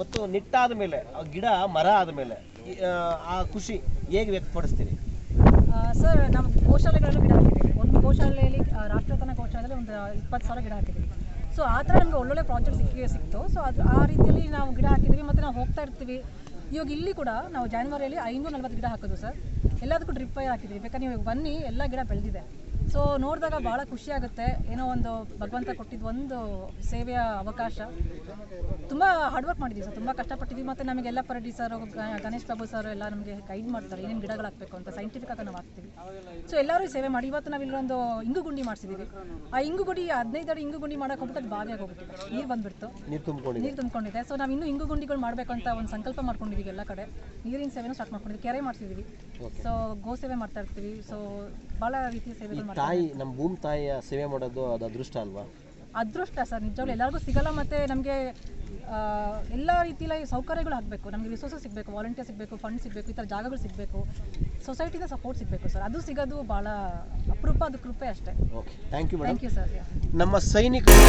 ಮತ್ತು ನಿಟ್ಟಾದ ಮೇಲೆ ಗಿಡ ಮರ ಆದ ಮೇಲೆ ಆ ಖುಷಿ ಹೇಗೆ ವ್ಯಕ್ತಪಡಿಸ್ತೀರಿ? ಸರ್ ನಾವು ಗೋಶಾಲೆಗಳಲ್ಲೂ ಗಿಡ ಹಾಕಿದ್ದೀವಿ. ಒಂದು ಗೋಶಾಲೆಯಲ್ಲಿ ರಾಷ್ಟ್ರತನ ಗೋಶಾಲೆಯಲ್ಲಿ ಒಂದು 20,000 ಗಿಡ ಹಾಕಿದ್ದೀವಿ. ಸೊ ಆ ಥರ ನಮಗೆ ಒಳ್ಳೊಳ್ಳೆ ಪ್ರಾಜೆಕ್ಟ್ ಸಿಕ್ತು. ಸೊ ಅದು ಆ ರೀತಿಯಲ್ಲಿ ನಾವು ಗಿಡ ಹಾಕಿದ್ದೀವಿ ಮತ್ತು ನಾವು ಹೋಗ್ತಾ ಇರ್ತೀವಿ. ಇವಾಗ ಇಲ್ಲಿ ಕೂಡ ನಾವು ಜಾನ್ವರಿಯಲ್ಲಿ 540 ಗಿಡ ಹಾಕೋದು ಸರ್. ಎಲ್ಲದಕ್ಕೂ ಡ್ರಿಪ್ ವೈರ್ ಹಾಕಿದ್ದೀವಿ. ಬೇಕಾದ್ರೆ ನೀವು ಬನ್ನಿ, ಎಲ್ಲ ಗಿಡ ಬೆಳೆದಿದೆ. ಸೊ ನೋಡಿದಾಗ ಭಾಳ ಖುಷಿ ಆಗುತ್ತೆ. ಏನೋ ಒಂದು ಭಗವಂತ ಕೊಟ್ಟಿದ್ದು ಒಂದು ಸೇವೆಯ ಅವಕಾಶ. ತುಂಬ ಹಾರ್ಡ್ ವರ್ಕ್ ಮಾಡಿದ್ದೀವಿ ಸರ್, ತುಂಬ ಕಷ್ಟಪಟ್ಟಿದ್ದೀವಿ. ಮತ್ತು ನಮಗೆಲ್ಲ ಪರಡಿ ಸರ್, ಗಣೇಶ್ ಬಾಬು ಸರ್ ಎಲ್ಲ ನಮಗೆ ಗೈಡ್ ಮಾಡ್ತಾರೆ ಏನೇನು ಗಿಡಗಳು ಹಾಕಬೇಕು ಅಂತ. ಸೈಂಟಿಫಿಕ್ ಆಗಿ ನಾವು ಹಾಕ್ತೀವಿ. ಸೊ ಎಲ್ಲರೂ ಸೇವೆ ಮಾಡಿ ಇವತ್ತು ನಾವು ಇಲ್ಲೊಂದು ಇಂಗು ಗುಂಡಿ ಮಾಡಿಸಿದ್ದೀವಿ. ಆ ಇಂಗು ಗುಂಡಿ 15 ಅಡಿ ಇಂಗು ಗುಂಡಿ ಮಾಡೋಕೆ ಹೋಗ್ಬಿಟ್ಟು ಅದು ಬಾವಿಯಾಗಿ ಹೋಗ್ಬಿಟ್ಟಿದೆ, ನೀರು ಬಂದುಬಿಡ್ತು, ನೀರು ತುಂಬಿಕೊಂಡಿದೆ. ಸೊ ನಾವು ಇನ್ನೂ ಇಂಗು ಗುಂಡಿಗಳು ಮಾಡಬೇಕು ಅಂತ ಒಂದು ಸಂಕಲ್ಪ ಮಾಡ್ಕೊಂಡಿದ್ದೀವಿ. ಎಲ್ಲ ಕಡೆ ನೀರಿನ ಸೇವೆನೂ ಸ್ಟಾರ್ಟ್ ಮಾಡ್ಕೊಂಡಿದ್ದೀವಿ, ಕೆರೆ ಮಾಡಿಸಿದ್ದೀವಿ. ಸೊ ಗೋ ಸೇವೆ ಮಾಡ್ತಾ ಇರ್ತೀವಿ. ಸೊ ಭಾಳ ರೀತಿಯ ಸೇವೆಗಳು ಮಾಡ್ತೀವಿ. ತಾಯಿ, ನಮ್ಮ ಭೂಮಿ ತಾಯಿಯ ಸೇವೆ ಮಾಡೋದು ಅದು ಅದೃಷ್ಟ ಅಲ್ವಾ? ಅದೃಷ್ಟ ಸರ್, ನಿಜವಾಗ್ಲೂ ಎಲ್ಲರಿಗೂ ಸಿಗಲ್ಲ. ಮತ್ತು ನಮಗೆ ಎಲ್ಲ ರೀತಿಯ ಸೌಕರ್ಯಗಳು ಆಗಬೇಕು, ನಮಗೆ ರಿಸೋರ್ಸಸ್ ಸಿಗಬೇಕು, ವಾಲಂಟಿಯರ್ ಸಿಗಬೇಕು, ಫಂಡ್ ಸಿಗಬೇಕು, ಈ ಥರ ಜಾಗಗಳು ಸಿಗಬೇಕು, ಸೊಸೈಟಿದ ಸಪೋರ್ಟ್ ಸಿಗಬೇಕು ಸರ್. ಅದು ಸಿಗೋದು ಭಾಳ ಅಪರೂಪ, ಅದು ಕೃಪೆ ಅಷ್ಟೇ. Okay, thank you madam. Thank you sir. ನಮ್ಮ ಸೈನಿಕರು